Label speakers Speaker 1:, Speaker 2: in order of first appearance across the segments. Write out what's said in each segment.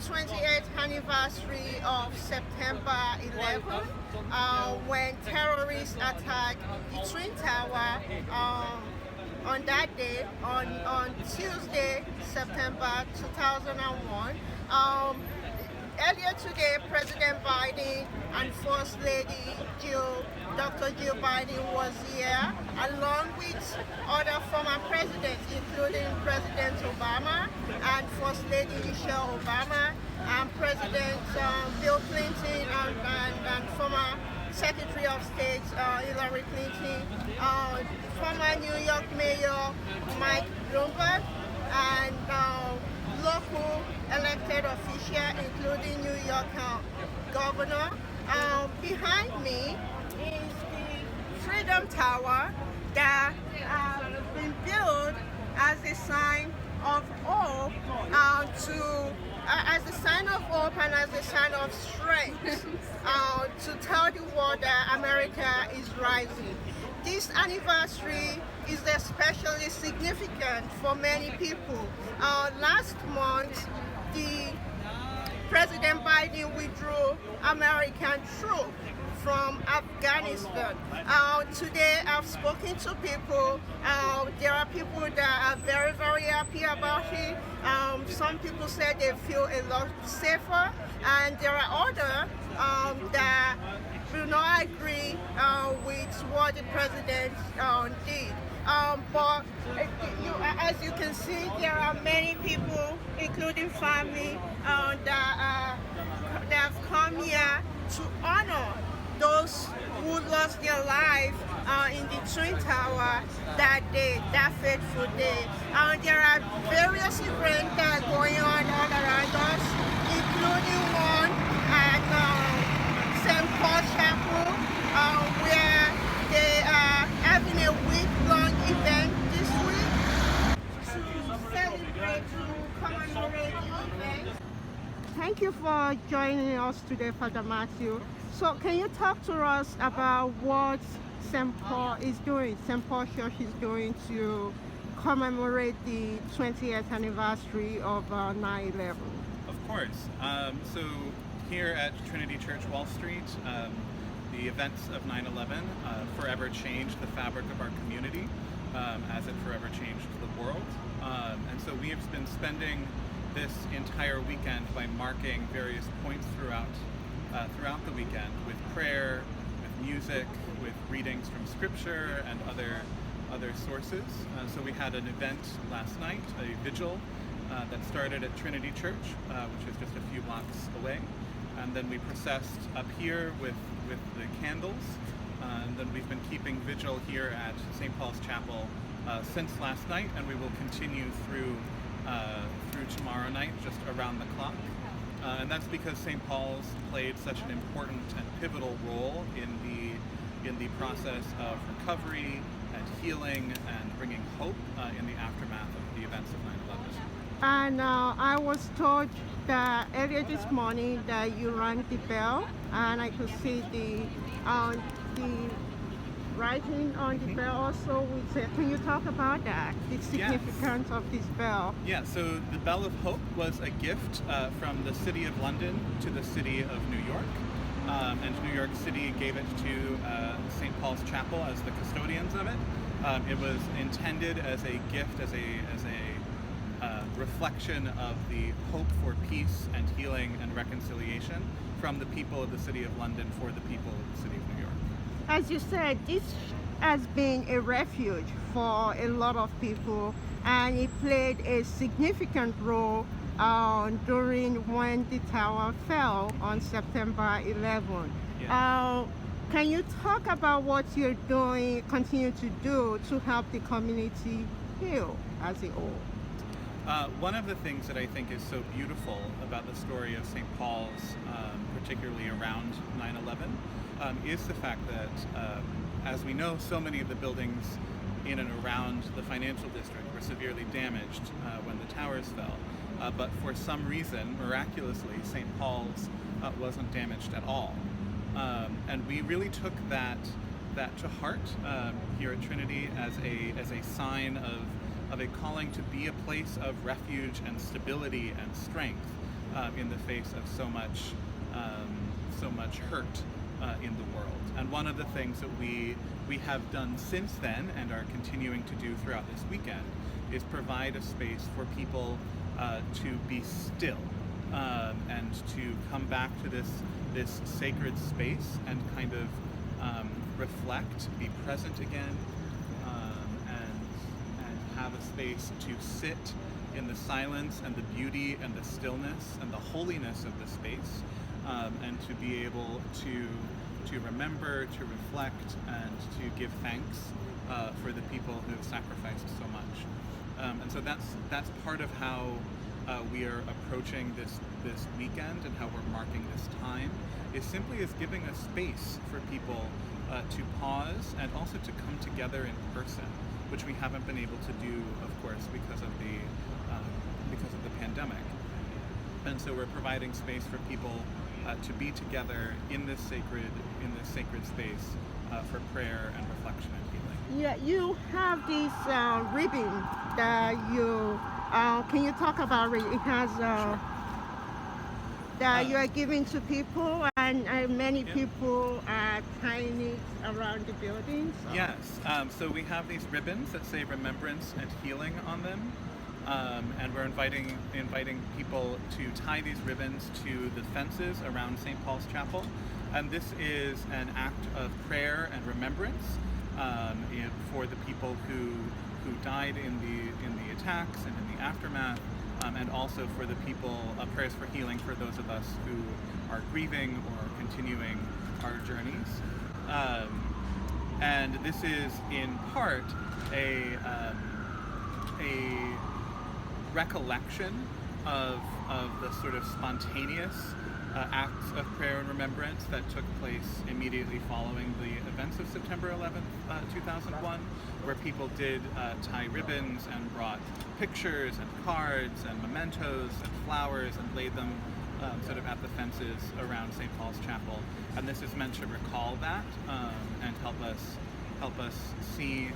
Speaker 1: 28th anniversary of September 11th, when terrorists attacked the Twin Tower. On that day, on Tuesday, September 2001. Earlier today, President Biden and First Lady Dr. Jill Biden was here, along with other former presidents, including President Obama and First Lady Michelle Obama, and President Bill Clinton and former Secretary of State Hillary Clinton, former New York Mayor Mike Bloomberg, and local elected officials, including New York Governor. Behind me is the Freedom Tower that has been built as a sign of hope, as a sign of hope and as a sign of strength, to tell the world that America is rising. This anniversary is especially significant for many people. Last month, President Biden withdrew American troops from Afghanistan. Today I've spoken to people. There are people that are very, very happy about it. Some people say they feel a lot safer, and there are others that do not agree with what the president did. But as you can see, there are many people, including family, that have come here to honor those who lost their life in the Twin Tower that day, that fateful day. There are various events that are going on all around us, including one at St.Pauls'Chapel, where they are having a week-long event this week to celebrate, to commemorate the event. Thank you for joining us today, Father Matthew. So can you talk to us about what St. Paul is doing, St. Paul's Church is doing to commemorate the 20th anniversary of 9/11?
Speaker 2: Of course. So here at Trinity Church Wall Street, the events of 9/11 forever changed the fabric of our community, as it forever changed the world. And so we have been spending this entire weekend by marking various points throughout the weekend with prayer, with music, with readings from scripture and other sources. So we had an event last night, a vigil that started at Trinity Church, which is just a few blocks away. And then we processed up here with the candles. And then we've been keeping vigil here at St.Pauls'Chapel since last night, and we will continue through tomorrow night, just around the clock. And that's because St. Paul's played such an important and pivotal role in the process of recovery and healing and bringing hope in the aftermath of the events of 9/11.
Speaker 1: And I was told that earlier this morning that you rang the bell, and I could see the writing on the bell also. Can you talk about that, the significance of this bell?
Speaker 2: Yeah, so the Bell of Hope was a gift from the City of London to the City of New York. And New York City gave it to St. Pauls'Chapel as the custodians of it. It was intended as a gift, as a reflection of the hope for peace and healing and reconciliation from the people of the City of London for the people of the City of New York.
Speaker 1: As you said, this has been a refuge for a lot of people, and it played a significant role during when the tower fell on September 11.
Speaker 2: Yeah.
Speaker 1: Can you talk about what you're doing, continue to do to help the community heal as a whole?
Speaker 2: One of the things that I think is so beautiful about the story of St. Paul's, particularly around 9/11, is the fact that, as we know, so many of the buildings in and around the financial district were severely damaged when the towers fell. But for some reason, miraculously, St. Paul's wasn't damaged at all. And we really took that to heart here at Trinity as a sign of a calling to be a place of refuge and stability and strength in the face of so much hurt in the world. And one of the things that we have done since then and are continuing to do throughout this weekend is provide a space for people to be still and to come back to this sacred space and kind of reflect, be present again, and have a space to sit in the silence and the beauty and the stillness and the holiness of the space, and to be able to remember, to reflect, and to give thanks for the people who have sacrificed so much. And so that's part of how we are approaching this weekend and how we're marking this time, is simply as giving a space for people to pause and also to come together in person, which we haven't been able to do, of course, because of the pandemic. And so we're providing space for people to be together in this sacred space for prayer and reflection and healing.
Speaker 1: Yeah, you have this ribbon that you can you talk about it? It has that you are giving to people, and many people are tying it around the building. So.
Speaker 2: Yes, so we have these ribbons that say remembrance and healing on them. And we're inviting people to tie these ribbons to the fences around St.Pauls'Chapel, and this is an act of prayer and remembrance for the people who died in the attacks and in the aftermath, and also for the people, prayers for healing for those of us who are grieving or continuing our journeys. And this is in part a recollection of the sort of spontaneous acts of prayer and remembrance that took place immediately following the events of September 11th, 2001, where people did tie ribbons and brought pictures and cards and mementos and flowers and laid them sort of at the fences around St. Pauls'Chapel. And this is meant to recall that and help us see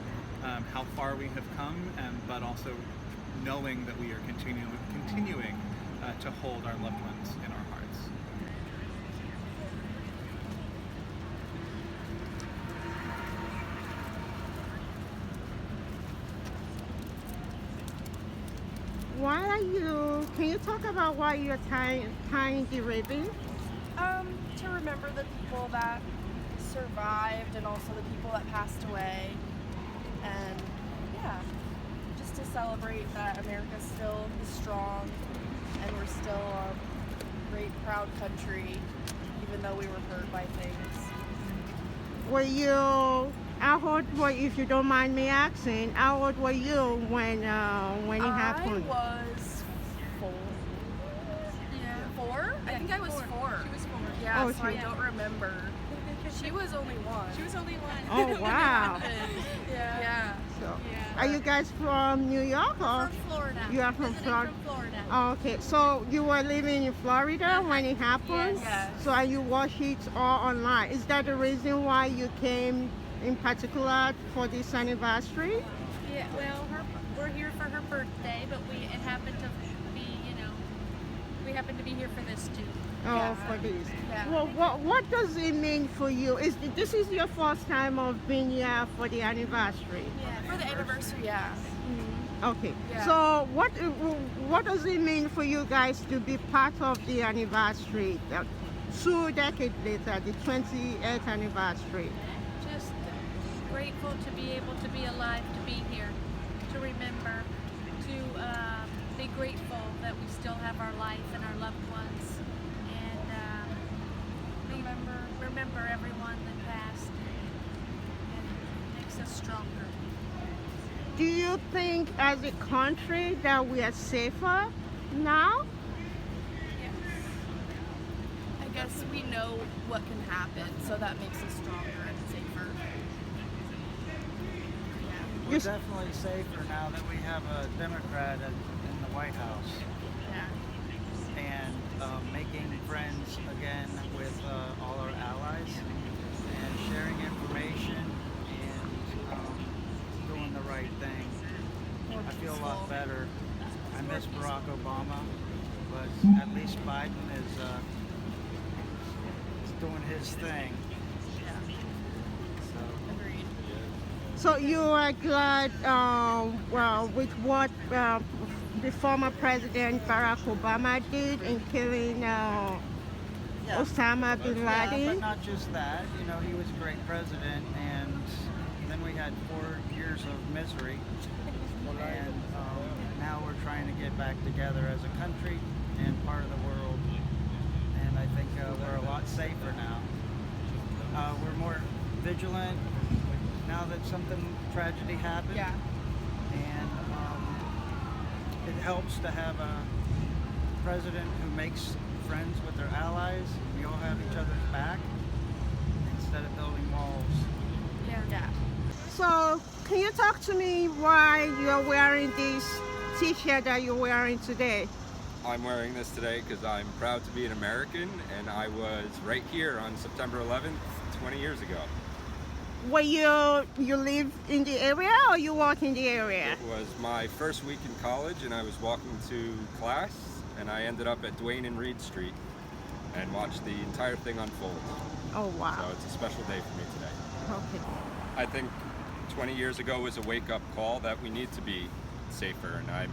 Speaker 2: how far we have come, but also knowing that we are continuing to hold our loved ones in our hearts.
Speaker 1: Can you talk about why you're tying the ribbon?
Speaker 3: To remember the people that survived and also the people that passed away, and yeah, just to celebrate that America still is strong and we're still a great, proud country, even though we were hurt by things.
Speaker 1: If you don't mind me asking, how old were you when it happened?
Speaker 3: I was 4. Yeah. 4? I think I was 4.
Speaker 4: She was 4.
Speaker 3: Yeah, so I don't remember. She was only 1.
Speaker 4: She was only 1.
Speaker 1: Oh, wow.
Speaker 3: Yeah.
Speaker 1: So, are you guys from New York or?
Speaker 4: From Florida.
Speaker 1: You are from Florida?
Speaker 4: From Florida.
Speaker 1: Oh, okay. So you were living in Florida when it happened?
Speaker 3: Yes.
Speaker 1: So you watched it all online. Is that the reason why you came in particular for this anniversary?
Speaker 4: Yeah, well, we're here for her birthday, but it happened to be, we happened to be here for this too.
Speaker 1: Oh, for this.
Speaker 3: Yeah.
Speaker 1: Well, what does it mean for you? This is your first time of being here for the anniversary?
Speaker 3: Yeah, for the anniversary, yeah.
Speaker 1: Okay.
Speaker 3: Yeah.
Speaker 1: So what does it mean for you guys to be part of the anniversary? 2 decades later, the 20th anniversary.
Speaker 4: Just grateful to be able to be alive, to be here, to remember, to be grateful that we still have our life and our loved ones, and remember everyone that passed, and it makes us stronger.
Speaker 1: Do you think as a country that we are safer now?
Speaker 4: Yes.
Speaker 3: I guess we know what can happen, so that makes us stronger and safer. Yeah.
Speaker 5: We're definitely safer now that we have a Democrat in the White House,
Speaker 3: Yeah.
Speaker 5: and making friends again with all our allies, and sharing information, and doing the right thing. I feel a lot better. I miss Barack Obama, but at least Biden is doing his thing. So.
Speaker 3: Agreed.
Speaker 1: So you are glad, well, with what the former President Barack Obama did in killing Osama bin
Speaker 5: Yeah, but
Speaker 1: Laden?
Speaker 5: not just that. You know, he was a great president, and then we had 4 years of misery, and now we're trying to get back together as a country and part of the world. And I think we're a lot safer now. We're more vigilant now that something tragedy happened.
Speaker 3: Yeah.
Speaker 5: And it helps to have a president who makes friends with their allies. We all have each other's back instead of building walls.
Speaker 3: Yeah.
Speaker 1: So can you talk to me why you're wearing this t-shirt that you're wearing today?
Speaker 6: I'm wearing this today because I'm proud to be an American, and I was right here on September 11th, 20 years ago.
Speaker 1: Were you live in the area or you work in the area?
Speaker 6: It was my first week in college, and I was walking to class, and I ended up at Duane and Reed Street and watched the entire thing unfold.
Speaker 1: Oh wow.
Speaker 6: So it's a special day for me today.
Speaker 1: Okay.
Speaker 6: I think 20 years ago was a wake-up call that we need to be safer, and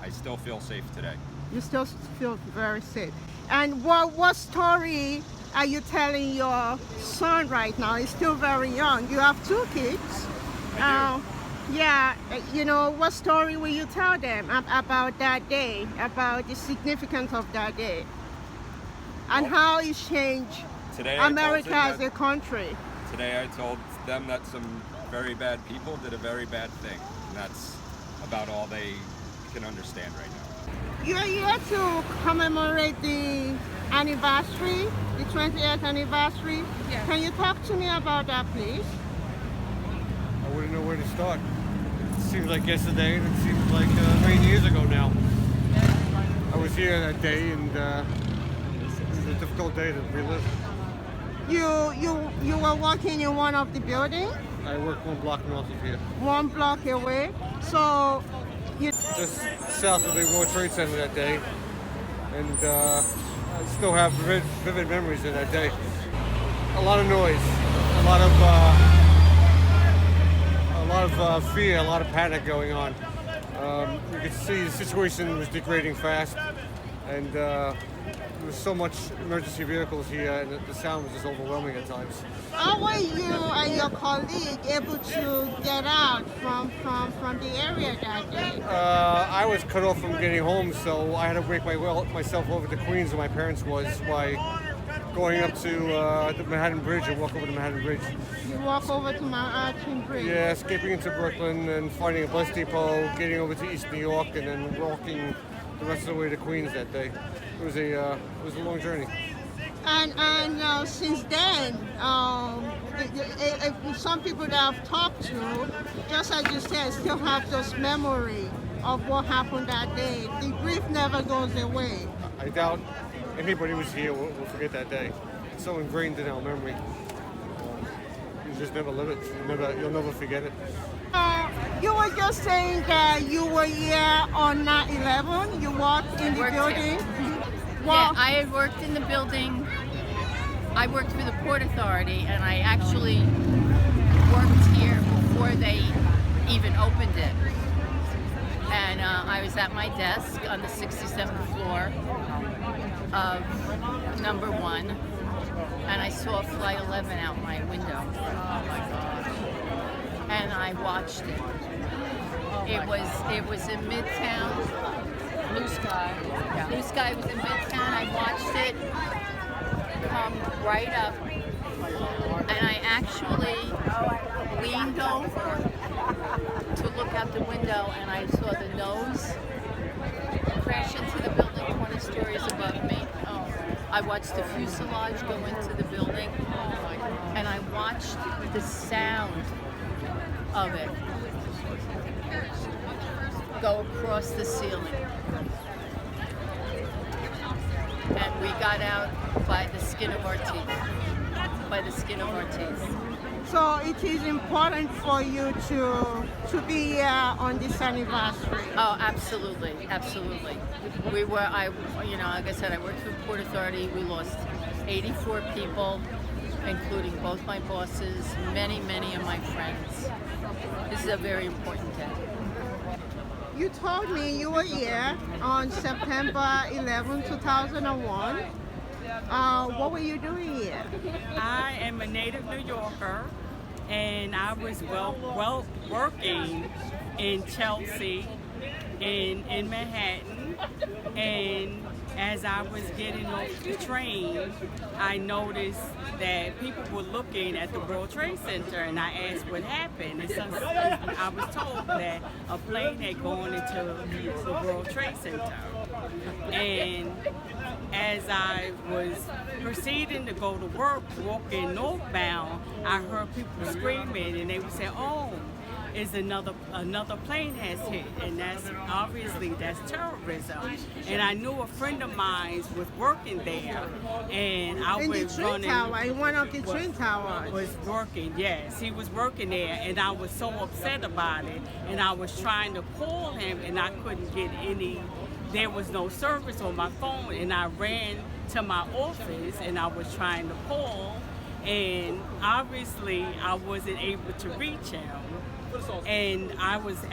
Speaker 6: I still feel safe today.
Speaker 1: You still feel very safe. And what story are you telling your son right now? He's still very young. You have 2 kids.
Speaker 6: I do.
Speaker 1: Yeah, you know, what story will you tell them about that day, about the significance of that day, and
Speaker 6: Well,
Speaker 1: how it changed
Speaker 6: Today I told
Speaker 1: America
Speaker 6: them
Speaker 1: as a
Speaker 6: that-
Speaker 1: country?
Speaker 6: Today I told them that some very bad people did a very bad thing, and that's about all they can understand right now.
Speaker 1: You're here to commemorate the anniversary, the 20th anniversary.
Speaker 3: Yeah.
Speaker 1: Can you talk to me about that, please?
Speaker 7: I wouldn't know where to start. It seems like yesterday, and it seems like 9 years ago now. I was here that day, and it was a difficult day to relive.
Speaker 1: You were working in one of the buildings,
Speaker 7: I work 1 block north of here,
Speaker 1: 1 block away. So you
Speaker 7: just south of the World Trade Center that day, and I still have vivid memories of that day. A lot of noise, a lot of fear, a lot of panic going on. You could see the situation was degrading fast, and there was so much emergency vehicles here, and the sound was just overwhelming at times.
Speaker 1: how were you and your colleague able to get out from the area that day?
Speaker 7: I was cut off from getting home, so I had to make myself over to Queens, where my parents was, by going up to the Manhattan Bridge and walk over the Manhattan Bridge.
Speaker 1: You walk over to Manhattan Bridge.
Speaker 7: Yeah, escaping into Brooklyn and finding a bus depot, getting over to East New York, and then walking the rest of the way to Queens that day. It was a long journey.
Speaker 1: And since then, some people that I've talked to, just as you said, still have those memory of what happened that day. The grief never goes away.
Speaker 7: I doubt anybody who's here will forget that day. It's so ingrained in our memory. You just never live it. You'll never forget it.
Speaker 1: You were just saying that you were here on 9/11. You worked in the
Speaker 8: Worked
Speaker 1: building.
Speaker 8: Yeah,
Speaker 1: Well,
Speaker 8: I had worked in the building. I worked for the Port Authority, and I actually worked here before they even opened it. And I was at my desk on the 67th floor of number 1, and I saw Flight 11 out my window. Oh my gosh! And I watched it. It was in Midtown. Blue Sky. Yeah. Blue Sky was in Midtown. I watched it come right up, and I actually leaned over to look out the window, and I saw the nose crash into the building 20 stories above me. Oh. I watched the fuselage go into the building, and I watched the sound of it go across the ceiling. And we got out by the skin of our teeth. By the skin of our teeth.
Speaker 1: So it is important for you to be here on this anniversary.
Speaker 8: Oh, absolutely, absolutely. Like I said, I worked for the Port Authority. We lost 84 people, including both my bosses, many of my friends. This is a very important day.
Speaker 1: You told me you were here on September 11, 2001. What were you doing here?
Speaker 9: I am a native New Yorker, and I was working in Chelsea in Manhattan, and as I was getting off the train, I noticed that people were looking at the World Trade Center, and I asked what happened. And I was told that a plane had gone into the World Trade Center. And as I was proceeding to go to work, walking northbound, I heard people screaming, and they would say, "Oh, is another plane has hit," and that's terrorism. And I knew a friend of mine was working there, and I was running.
Speaker 1: In one of the twin towers.
Speaker 9: Was working, yes, he was working there, and I was so upset about it, and I was trying to call him, and I couldn't get any. There was no service on my phone, and I ran to my office, and I was trying to call, and obviously I wasn't able to reach him. And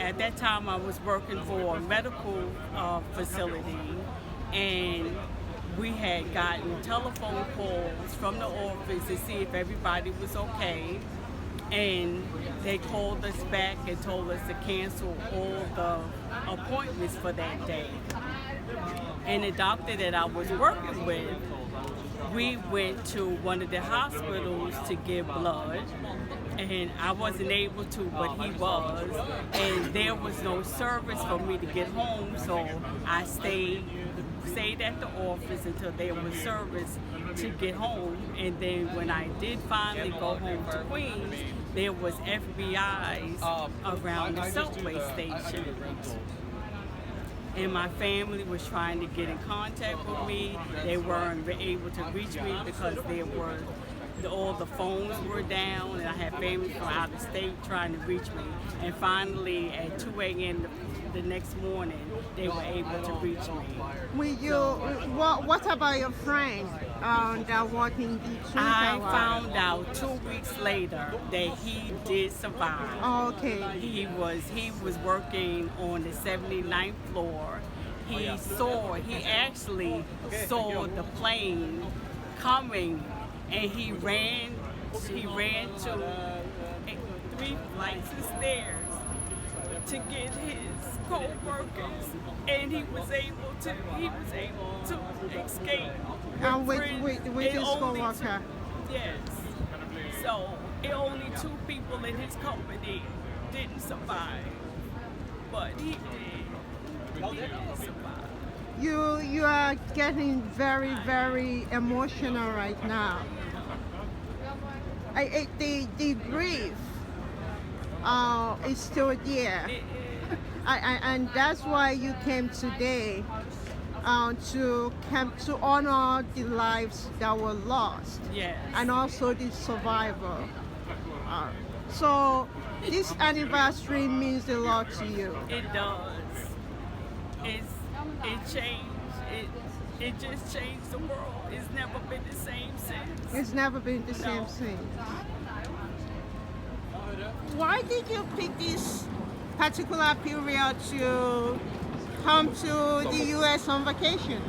Speaker 9: at that time I was working for a medical facility, and we had gotten telephone calls from the office to see if everybody was okay, and they called us back and told us to cancel all the appointments for that day. And the doctor that I was working with, we went to one of the hospitals to give blood, and I wasn't able to, but he was, and there was no service for me to get home, so I stayed at the office until there was service to get home. And then when I did finally go home to Queens, there was FBI's around the subway station. And my family was trying to get in contact with me. They weren't able to reach me because all the phones were down, and I had family from out of state trying to reach me. And finally, at 2 a.m. the next morning, they were able to reach me.
Speaker 1: What about your friend that worked in the twin tower?
Speaker 9: I found out 2 weeks later that he did survive.
Speaker 1: Oh, okay.
Speaker 9: He was working on the 79th floor. He actually saw the plane coming, and he ran to 3 flights of stairs to get his co-workers, and he was able to escape.
Speaker 1: And with his co-worker?
Speaker 9: Yes. So only 2 people in his company didn't survive, but he did. He did survive.
Speaker 1: You are getting very, very emotional right now. The grief is still there. And that's why you came today to honor the lives that were lost.
Speaker 9: Yes.
Speaker 1: And also the survivor. So this anniversary means a lot to you.
Speaker 9: It does. It changed. It just changed the world. It's never been the same since.
Speaker 1: It's never been the same since. Why did you pick this particular period to come to the U.S. on vacation?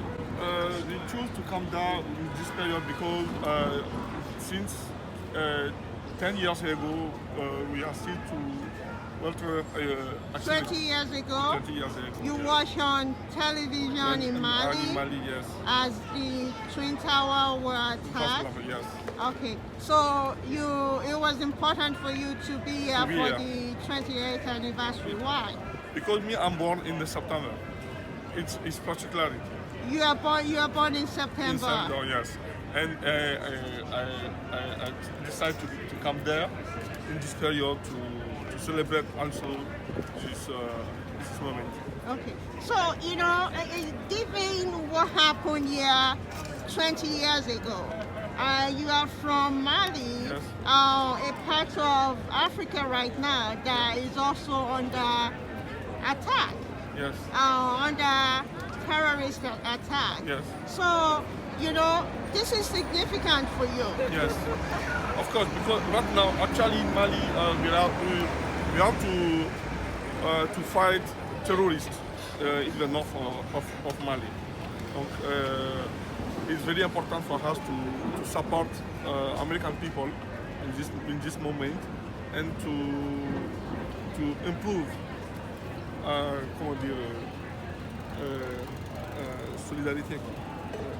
Speaker 10: We chose to come down in this period because since 10 years ago, we are still to Walter.
Speaker 1: 20 years ago,
Speaker 10: 20 years ago.
Speaker 1: You
Speaker 10: yes.
Speaker 1: watched on television in Mali,
Speaker 10: yes.
Speaker 1: as the Twin Tower were attacked.
Speaker 10: Yes.
Speaker 1: Okay, so it was important for you to be here for the 28th anniversary. Why?
Speaker 10: Because I'm born in September. It's particularity.
Speaker 1: You are born in September.
Speaker 10: In September, yes. And I decided to come there in this period to celebrate also this moment.
Speaker 1: Okay, so given what happened here 20 years ago, You are from Mali,
Speaker 10: Yes.
Speaker 1: a part of Africa right now that is also under attack,
Speaker 10: Yes.
Speaker 1: under terrorist attack.
Speaker 10: Yes.
Speaker 1: So, you know, this is significant for you.
Speaker 10: Yes. Of course, because right now, actually, in Mali, we have to fight terrorists in the north of Mali. It's very important for us to support American people in this moment and to improve comment dire solidarité.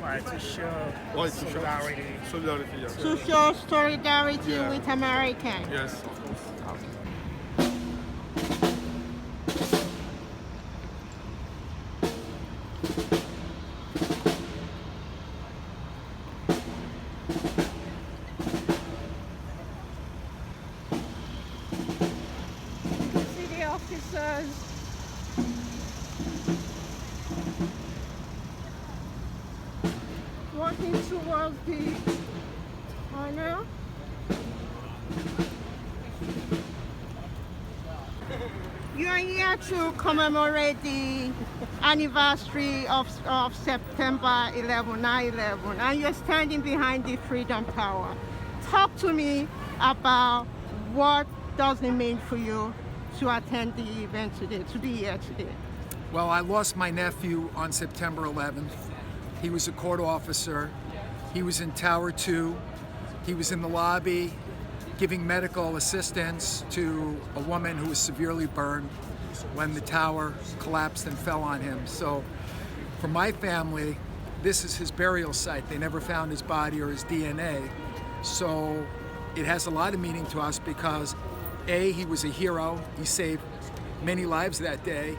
Speaker 11: Right, to show
Speaker 10: Ouais,
Speaker 11: solidarity.
Speaker 10: Solidarity, yes.
Speaker 1: To show solidarity
Speaker 10: Yeah.
Speaker 1: with Americans.
Speaker 10: Yes, of course.
Speaker 1: See the officers walking towards the tunnel. You are here to commemorate the anniversary of September 11, 9/11, and you're standing behind the Freedom Tower. Talk to me about what does it mean for you to attend the event today, to be here today.
Speaker 12: Well, I lost my nephew on September 11th. He was a court officer. He was in Tower 2. He was in the lobby giving medical assistance to a woman who was severely burned when the tower collapsed and fell on him. So for my family, this is his burial site. They never found his body or his DNA. So it has a lot of meaning to us because A, he was a hero. He saved many lives that day.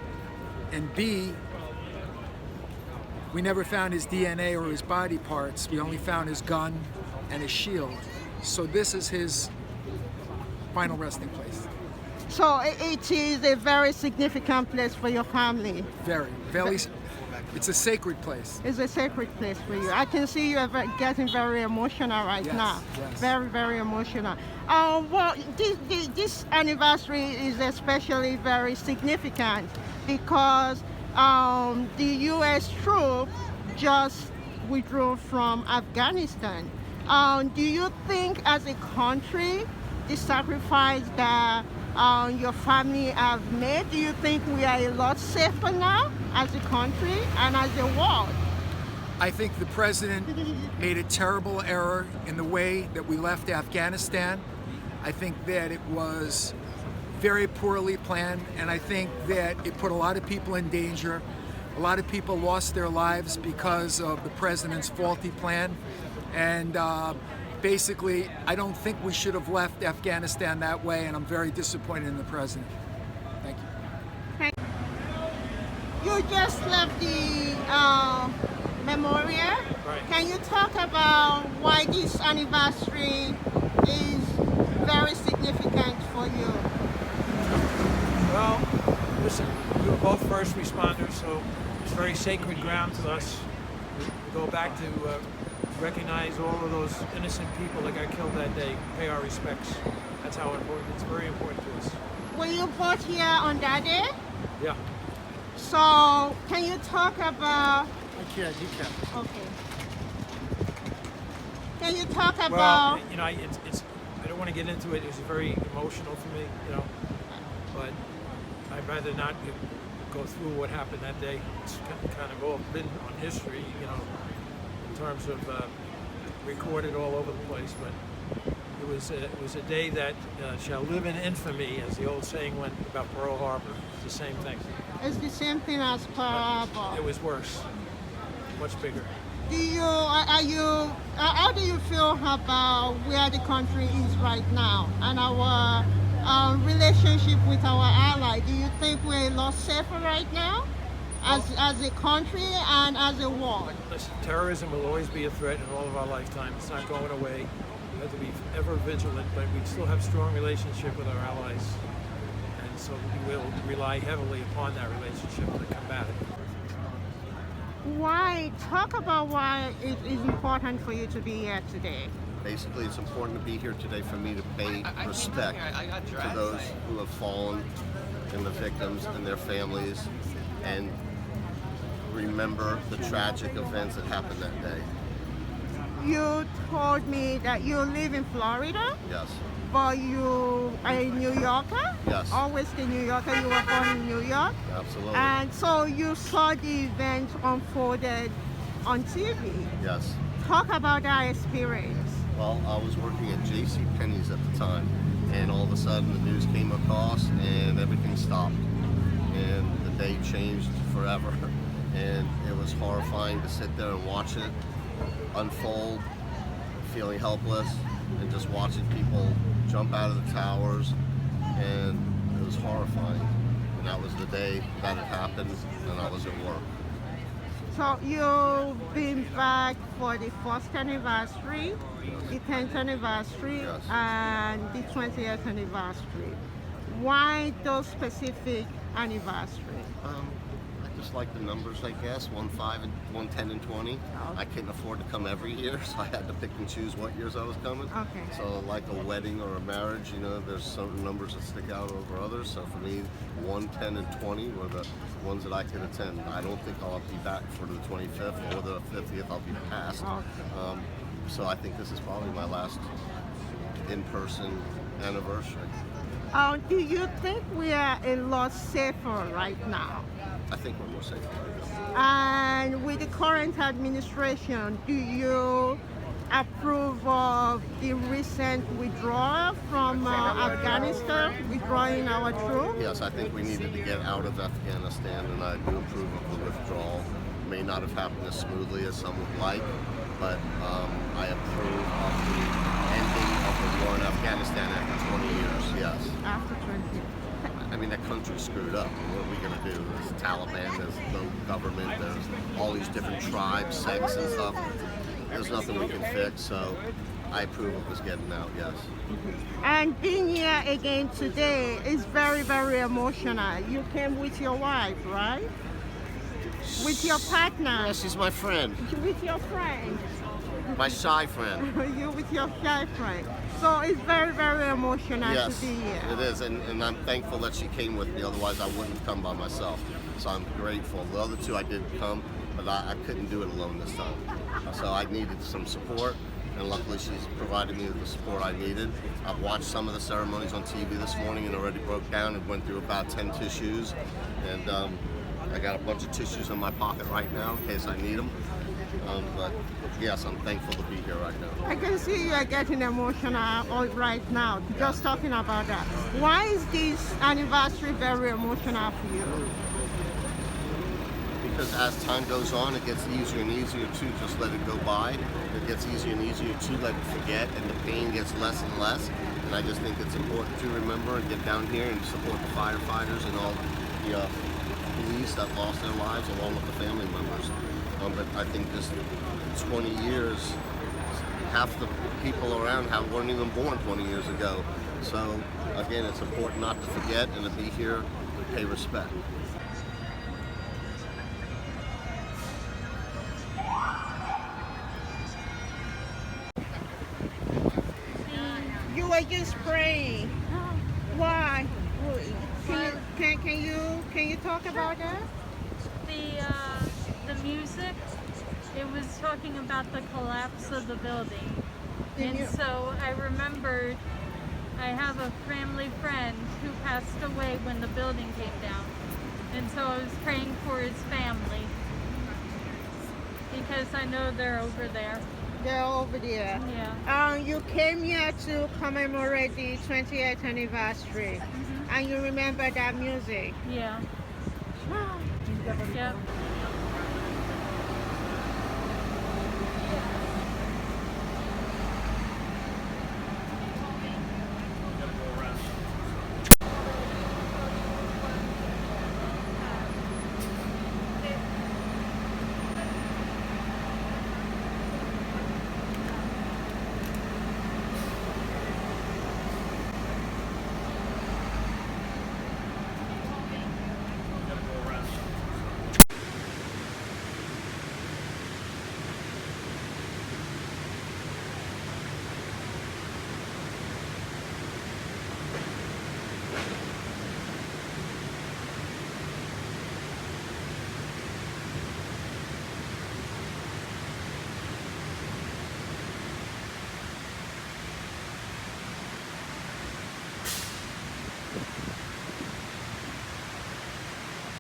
Speaker 12: And B, we never found his DNA or his body parts. We only found his gun and his shield. So this is his final resting place.
Speaker 1: So it is a very significant place for your family.
Speaker 12: Very. It's a sacred place.
Speaker 1: It's a sacred place for you. I can see you are getting very emotional right
Speaker 12: Yes,
Speaker 1: now.
Speaker 12: yes.
Speaker 1: Very, very emotional. Well, this anniversary is especially very significant because the U.S. troops just withdrew from Afghanistan. Do you think, as a country, the sacrifice that your family have made, do you think we are a lot safer now as a country and as a world?
Speaker 12: I think the president made a terrible error in the way that we left Afghanistan. I think that it was very poorly planned, and I think that it put a lot of people in danger. A lot of people lost their lives because of the president's faulty plan. And basically, I don't think we should have left Afghanistan that way, and I'm very disappointed in the president. Thank you.
Speaker 1: You just left the memorial.
Speaker 11: Right.
Speaker 1: Can you talk about why this anniversary is very significant for you?
Speaker 11: Well, listen, we were both first responders, so it's very sacred ground to us. We go back to recognize all of those innocent people that got killed that day, pay our respects. That's how important, it's very important to us.
Speaker 1: Were you both here on that day?
Speaker 11: Yeah.
Speaker 1: So, can you talk about...
Speaker 11: I can't, you can't.
Speaker 1: Okay. Can you talk about...
Speaker 11: Well, you know, it's I don't want to get into it. It was very emotional for me, you know, but I'd rather not go through what happened that day. It's kind of all been on history, you know, in terms of recorded all over the place, but it was a day that shall live in infamy, as the old saying went about Pearl Harbor. It's the same thing.
Speaker 1: It's the same thing as Pearl Harbor.
Speaker 11: It was worse, much bigger.
Speaker 1: How do you feel about where the country is right now and our relationship with our ally? Do you think we're a lot safer right now as a country and as a world?
Speaker 11: Listen, terrorism will always be a threat in all of our lifetime. It's not going away. We have to be ever vigilant, but we still have strong relationship with our allies. And so we will rely heavily upon that relationship to combat it.
Speaker 1: Why? Talk about why it is important for you to be here today.
Speaker 13: Basically, it's important to be here today for me to pay respect to those who have fallen and the victims and their families, and remember the tragic events that happened that day.
Speaker 1: You told me that you live in Florida,
Speaker 13: Yes.
Speaker 1: but you are a New Yorker?
Speaker 13: Yes.
Speaker 1: Always a New Yorker. You were born in New York?
Speaker 13: Absolutely.
Speaker 1: And so you saw the event unfolded on TV.
Speaker 13: Yes.
Speaker 1: Talk about that experience.
Speaker 13: Well, I was working at JCPenney's at the time, and all of a sudden the news came across and everything stopped. And the day changed forever. And it was horrifying to sit there and watch it unfold, feeling helpless, and just watching people jump out of the towers. And it was horrifying. And that was the day that it happened, and I was at work.
Speaker 1: So you've been back for the first anniversary, the 10th anniversary,
Speaker 13: Yes.
Speaker 1: and the 20th anniversary. Why those specific anniversaries?
Speaker 13: I just like the numbers, I guess, 1, 5, and 1, 10, and 20. I couldn't afford to come every year, so I had to pick and choose what years I was coming.
Speaker 1: Okay.
Speaker 13: So like a wedding or a marriage, you know, there's certain numbers that stick out over others. So for me, 1, 10, and 20 were the ones that I could attend. I don't think I'll be back for the 25th or the 50th. I'll be past.
Speaker 1: Okay.
Speaker 13: So I think this is probably my last in-person anniversary.
Speaker 1: Do you think we are a lot safer right now?
Speaker 13: I think we're more safe.
Speaker 1: And with the current administration, do you approve of the recent withdrawal from Afghanistan, withdrawing our troops?
Speaker 13: Yes, I think we needed to get out of Afghanistan, and I do approve of the withdrawal. It may not have happened as smoothly as some would like, but I approve of the ending of the war in Afghanistan after 20 years, yes.
Speaker 1: After 20 years.
Speaker 13: I mean, that country's screwed up. What are we going to do? There's Taliban, there's no government, there's all these different tribes, sects and stuff. There's nothing we can fix, so I approve of us getting out, yes.
Speaker 1: And being here again today is very, very emotional. You came with your wife, right? With your partner?
Speaker 13: Yes, she's my friend.
Speaker 1: With your friend?
Speaker 13: My shy friend.
Speaker 1: You with your shy friend. So it's very, very emotional
Speaker 13: Yes,
Speaker 1: to be here.
Speaker 13: it is, and I'm thankful that she came with me, otherwise I wouldn't come by myself. So I'm grateful. The other two I did come, but I couldn't do it alone this time. So I needed some support, and luckily she's provided me with the support I needed. I've watched some of the ceremonies on TV this morning and already broke down and went through about 10 tissues. And I got a bunch of tissues in my pocket right now in case I need them. But yes, I'm thankful to be here right now.
Speaker 1: I can see you are getting emotional right now, just talking about that. Why is this anniversary very emotional for you?
Speaker 13: Because as time goes on, it gets easier and easier to just let it go by. It gets easier and easier to let it forget, and the pain gets less and less. And I just think it's important to remember and get down here and support the firefighters and all the police that lost their lives along with the family members. But I think this 20 years, half the people around weren't even born 20 years ago. So again, it's important not to forget and to be here and pay respect.
Speaker 1: You were just praying. Why? Can you talk about that?
Speaker 4: The music, it was talking about the collapse of the building. And so I remembered I have a family friend who passed away when the building came down. And so I was praying for his family because I know they're over there.
Speaker 1: They're over there.
Speaker 4: Yeah.
Speaker 1: You came here to commemorate the 20th anniversary, and you remember that music.
Speaker 4: Yeah. Yeah.